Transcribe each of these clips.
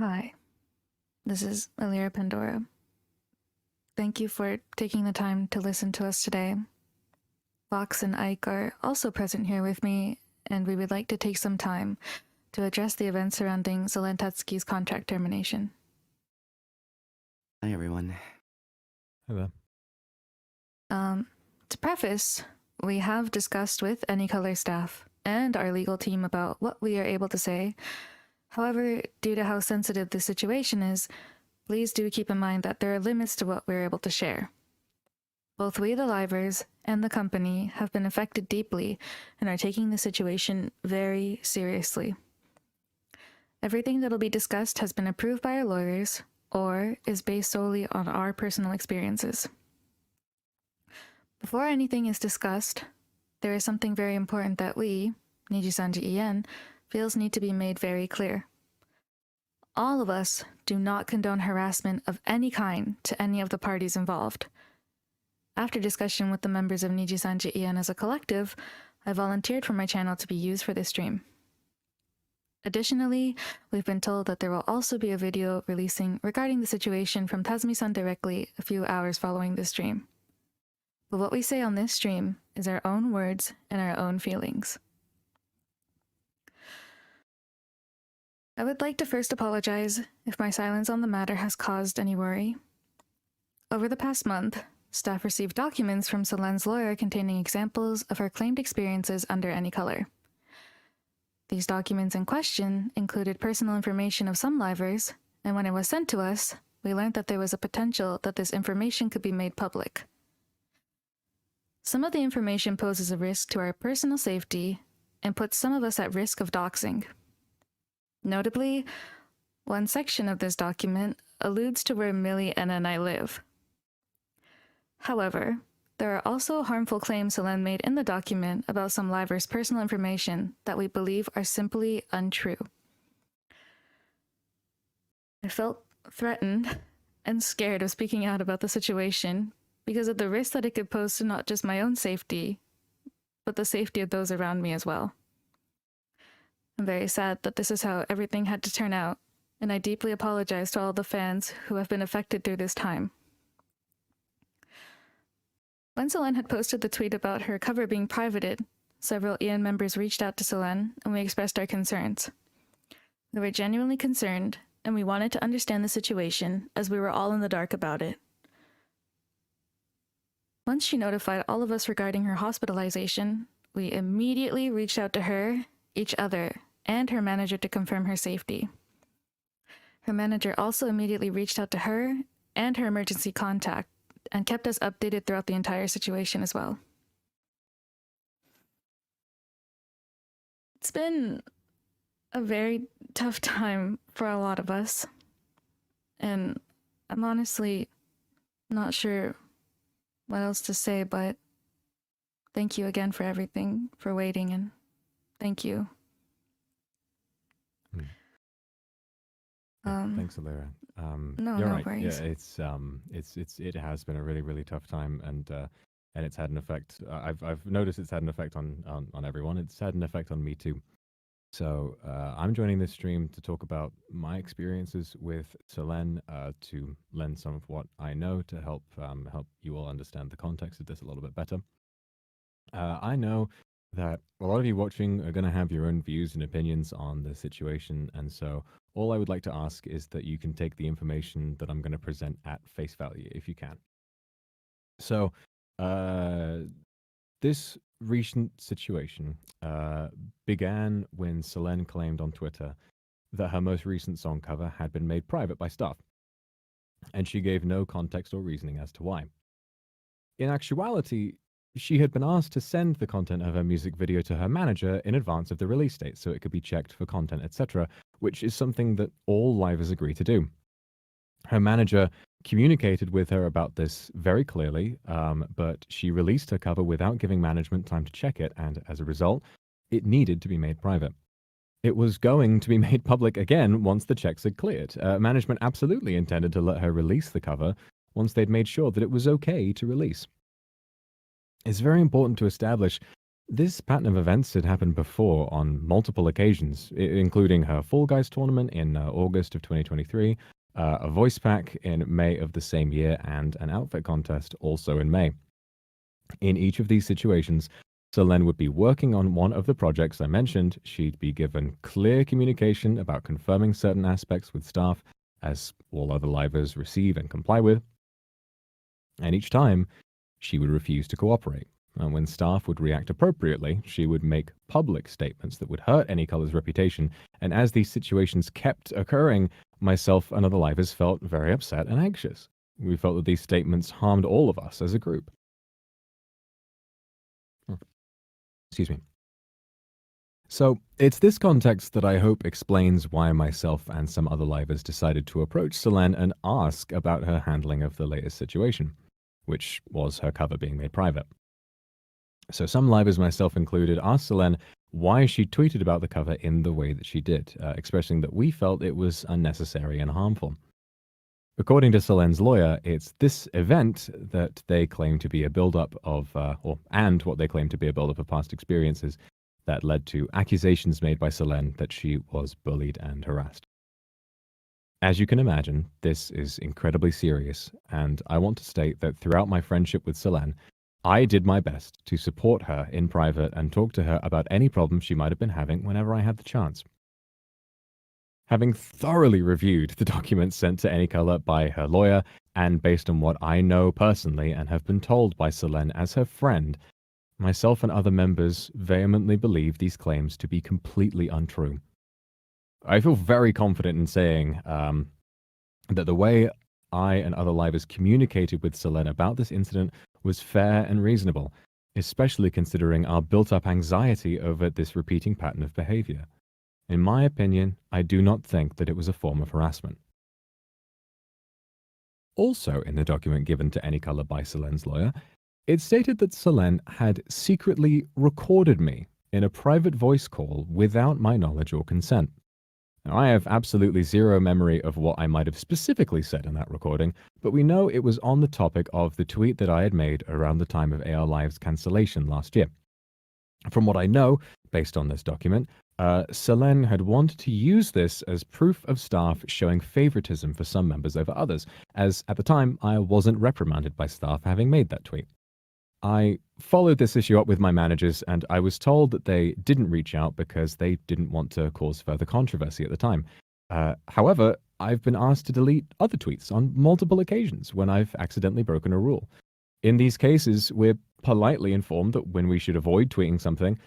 Hi, this is Alira Pandora. Thank you for taking the time to listen to us today. Vox and Ike are also present here with me, and we would like to take some time to address the events surrounding Selen Tatsuki's contract termination. Hi, everyone. Hello. To preface, we have discussed with Any Color staff and our legal team about what we are able to say. However, due to how sensitive the situation is, please do keep in mind that there are limits to what we're able to share. Both we, the livers, and the company have been affected deeply and are taking the situation very seriously. Everything that'll be discussed has been approved by our lawyers or is based solely on our personal experiences. Before anything is discussed, there is something very important that we, NIJISANJI En, feels need to be made very clear. All of us do not condone harassment of any kind to any of the parties involved. After discussion with the members of NIJISANJI En as a collective, I volunteered for my channel to be used for this stream. Additionally, we've been told that there will also be a video releasing regarding the situation from Tazumi-san directly a few hours following this stream. But what we say on this stream is our own words and our own feelings. I would like to first apologize if my silence on the matter has caused any worry. Over the past month, staff received documents from Selen's lawyer containing examples of her claimed experiences under Any Color. These documents in question included personal information of some livers, and when it was sent to us, we learned that there was a potential that this information could be made public. Some of the information poses a risk to our personal safety and puts some of us at risk of doxing. Notably, one section of this document alludes to where Millie and I live. However, there are also harmful claims Selen made in the document about some livers' personal information that we believe are simply untrue. I felt threatened and scared of speaking out about the situation because of the risk that it could pose to not just my own safety, but the safety of those around me as well. I'm very sad that this is how everything had to turn out, and I deeply apologize to all the fans who have been affected through this time. When Selen had posted the tweet about her cover being privated, several EN members reached out to Selen and we expressed our concerns. We were genuinely concerned, and we wanted to understand the situation as we were all in the dark about it. Once she notified all of us regarding her hospitalization, we immediately reached out to her, each other, and her manager to confirm her safety. Her manager also immediately reached out to her and her emergency contact and kept us updated throughout the entire situation as well. It's been a very tough time for a lot of us, and I'm honestly not sure what else to say, but thank you again for everything, for waiting, and thank you. Thanks, Alira. No, you're no right. worries. Yeah, it has been a really tough time, and it's had an effect. I've noticed it's had an effect on everyone. It's had an effect on me too. So I'm joining this stream to talk about my experiences with Selen, to lend some of what I know to help you all understand the context of this a little bit better. I know that a lot of you watching are going to have your own views and opinions on the situation, and so all I would like to ask is that you can take the information that I'm going to present at face value if you can. So this recent situation began when Selen claimed on Twitter that her most recent song cover had been made private by staff, and she gave no context or reasoning as to why. In actuality, she had been asked to send the content of her music video to her manager in advance of the release date so it could be checked for content, etc., which is something that all livers agree to do. Her manager communicated with her about this very clearly, but she released her cover without giving management time to check it, and as a result, it needed to be made private. It was going to be made public again once the checks had cleared. Management absolutely intended to let her release the cover once they'd made sure that it was okay to release. It's very important to establish This pattern of events had happened before on multiple occasions, including her Fall Guys tournament in August of 2023, a voice pack in May of the same year, and an outfit contest also in May. In each of these situations, Selene would be working on one of the projects I mentioned. She'd be given clear communication about confirming certain aspects with staff, as all other livers receive and comply with. And each time, she would refuse to cooperate. And when staff would react appropriately, she would make public statements that would hurt AnyColor's reputation. And as these situations kept occurring, myself and other livers felt very upset and anxious. We felt that these statements harmed all of us as a group. Excuse me. So, it's this context that I hope explains why myself and some other livers decided to approach Selene and ask about her handling of the latest situation, which was her cover being made private. So some livers, myself included, asked Selene why she tweeted about the cover in the way that she did, expressing that we felt it was unnecessary and harmful. According to Selene's lawyer, it's this event that they claim to be a build-up of, and what they claim to be a build-up of past experiences that led to accusations made by Selene that she was bullied and harassed. As you can imagine, this is incredibly serious, and I want to state that throughout my friendship with Selene, I did my best to support her in private and talk to her about any problems she might have been having whenever I had the chance. Having thoroughly reviewed the documents sent to AnyColor by her lawyer, and based on what I know personally and have been told by Selene as her friend, myself and other members vehemently believe these claims to be completely untrue. I feel very confident in saying that the way I and other livers communicated with Selene about this incident was fair and reasonable, especially considering our built-up anxiety over this repeating pattern of behavior. In my opinion, I do not think that it was a form of harassment. Also in the document given to AnyColor by Selene's lawyer, it stated that Selene had secretly recorded me in a private voice call without my knowledge or consent. Now, I have absolutely zero memory of what I might have specifically said in that recording, but we know it was on the topic of the tweet that I had made around the time of AR Live's cancellation last year. From what I know, based on this document, Selene had wanted to use this as proof of staff showing favoritism for some members over others, as at the time I wasn't reprimanded by staff for having made that tweet. I followed this issue up with my managers, and I was told that they didn't reach out because they didn't want to cause further controversy at the time. However, I've been asked to delete other tweets on multiple occasions when I've accidentally broken a rule. In these cases, we're politely informed that when we should avoid tweeting something,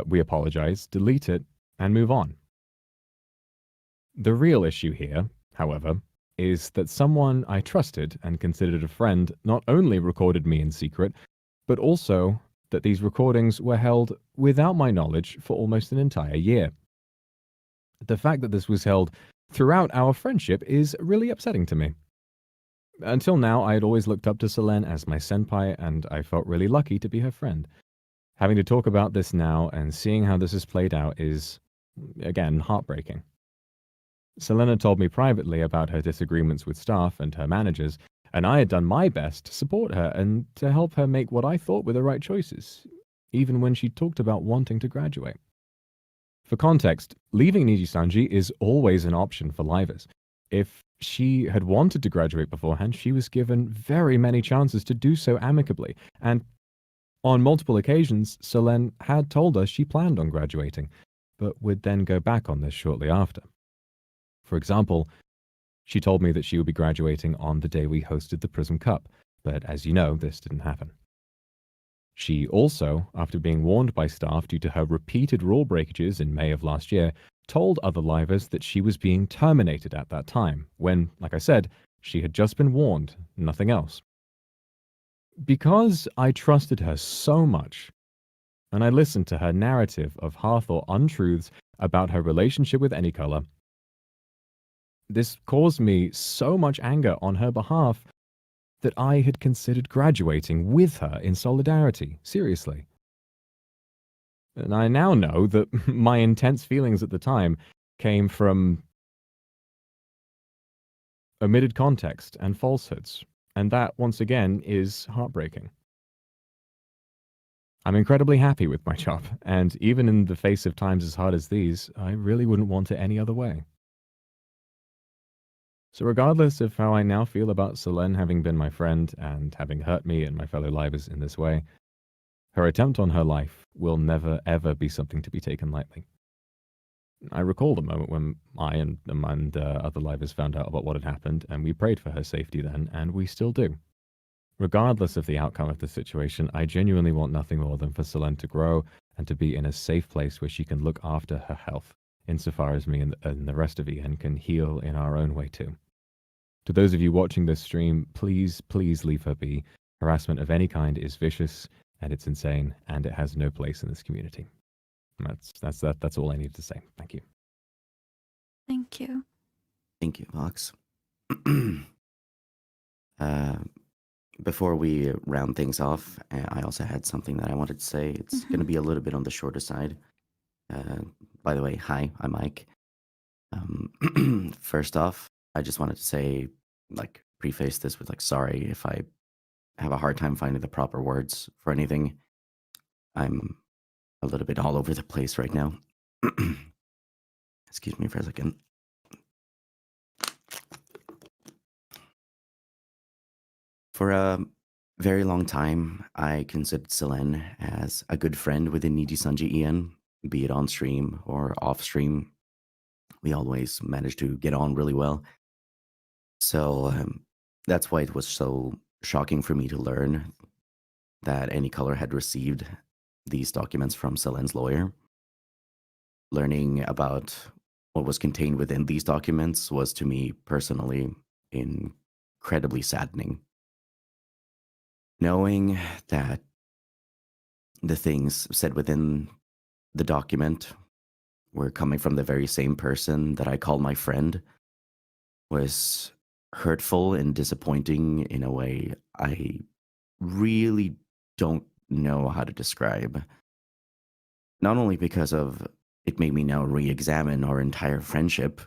we apologize, delete it, and move on. The real issue here, however, is that someone I trusted and considered a friend not only recorded me in secret, but also that these recordings were held without my knowledge for almost an entire year. The fact that this was held throughout our friendship is really upsetting to me. Until now, I had always looked up to Selene as my senpai, and I felt really lucky to be her friend. Having to talk about this now and seeing how this has played out is, again, heartbreaking. Selena told me privately about her disagreements with staff and her managers, and I had done my best to support her and to help her make what I thought were the right choices, even when she talked about wanting to graduate. For context, leaving NIJISANJI is always an option for livers. If she had wanted to graduate beforehand, she was given very many chances to do so amicably, and on multiple occasions, Selene had told us she planned on graduating, but would then go back on this shortly after. For example, she told me that she would be graduating on the day we hosted the Prism Cup, but as you know, this didn't happen. She also, after being warned by staff due to her repeated rule breakages in May of last year, told other livers that she was being terminated at that time, when, like I said, she had just been warned, nothing else. Because I trusted her so much, and I listened to her narrative of half-thought untruths about her relationship with AnyColor, this caused me so much anger on her behalf that I had considered graduating with her in solidarity, seriously. And I now know that my intense feelings at the time came from omitted context and falsehoods, and that, once again, is heartbreaking. I'm incredibly happy with my job, and even in the face of times as hard as these, I really wouldn't want it any other way. So regardless of how I now feel about Selene having been my friend and having hurt me and my fellow livers in this way, her attempt on her life will never ever be something to be taken lightly. I recall the moment when I and other livers found out about what had happened, and we prayed for her safety then, and we still do. Regardless of the outcome of the situation, I genuinely want nothing more than for Selene to grow and to be in a safe place where she can look after her health, insofar as me and the rest of EN can heal in our own way too. To those of you watching this stream, please, please leave her be. Harassment of any kind is vicious, and it's insane, and it has no place in this community. That's all I need to say. Thank you. Thank you. Thank you, Vox. Before we round things off, I also had something that I wanted to say. It's going to be a little bit on the shorter side. By the way, hi, I'm Mike. First off, I just wanted to say, like, preface this with, like, sorry if I have a hard time finding the proper words for anything. I'm a little bit all over the place right now. Excuse me for a second. For a very long time, I considered Selene as a good friend within NIJISANJI En, be it on stream or off stream. We always managed to get on really well. So that's why it was so shocking for me to learn that AnyColor had received these documents from Selene's lawyer. Learning about what was contained within these documents was, to me personally, incredibly saddening. Knowing that the things said within the document were coming from the very same person that I call my friend was hurtful and disappointing in a way I really don't know how to describe. Not only because of it made me now re-examine our entire friendship,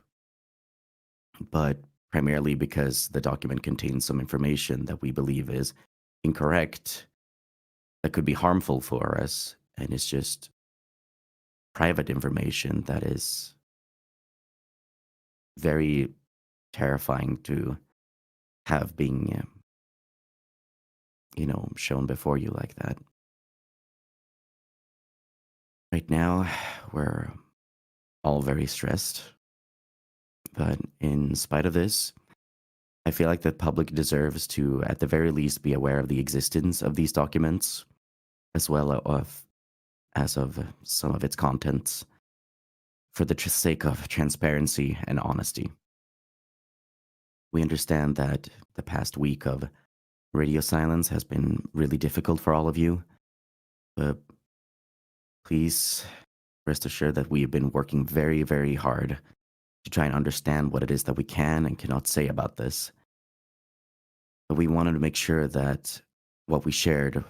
but primarily because the document contains some information that we believe is incorrect, that could be harmful for us, and it's just private information that is very terrifying to have being, shown before you like that. Right now, we're all very stressed, but in spite of this, I feel like the public deserves to, at the very least, be aware of the existence of these documents, as well as of some of its contents, for the sake of transparency and honesty. We understand that the past week of radio silence has been really difficult for all of you, but please rest assured that we have been working very, very hard to try and understand what it is that we can and cannot say about this. But we wanted to make sure that what we shared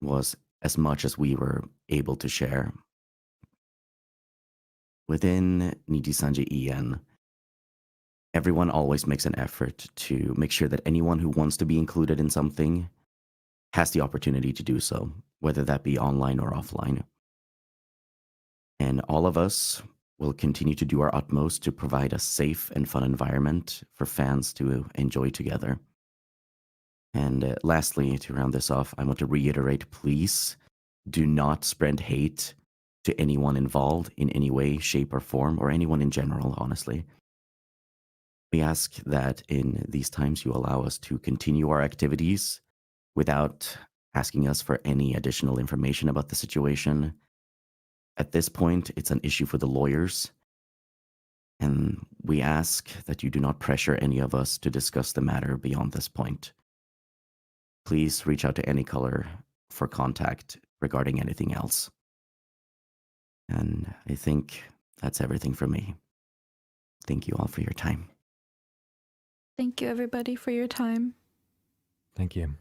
was as much as we were able to share. Within NIJISANJI En, everyone always makes an effort to make sure that anyone who wants to be included in something has the opportunity to do so, whether that be online or offline. And all of us will continue to do our utmost to provide a safe and fun environment for fans to enjoy together. And lastly, to round this off, I want to reiterate, please do not spread hate to anyone involved in any way, shape, or form, or anyone in general, honestly. We ask that in these times you allow us to continue our activities without asking us for any additional information about the situation. At this point, it's an issue for the lawyers, and we ask that you do not pressure any of us to discuss the matter beyond this point. Please reach out to AnyColor for contact regarding anything else. And I think that's everything from me. Thank you all for your time. Thank you, everybody, for your time. Thank you.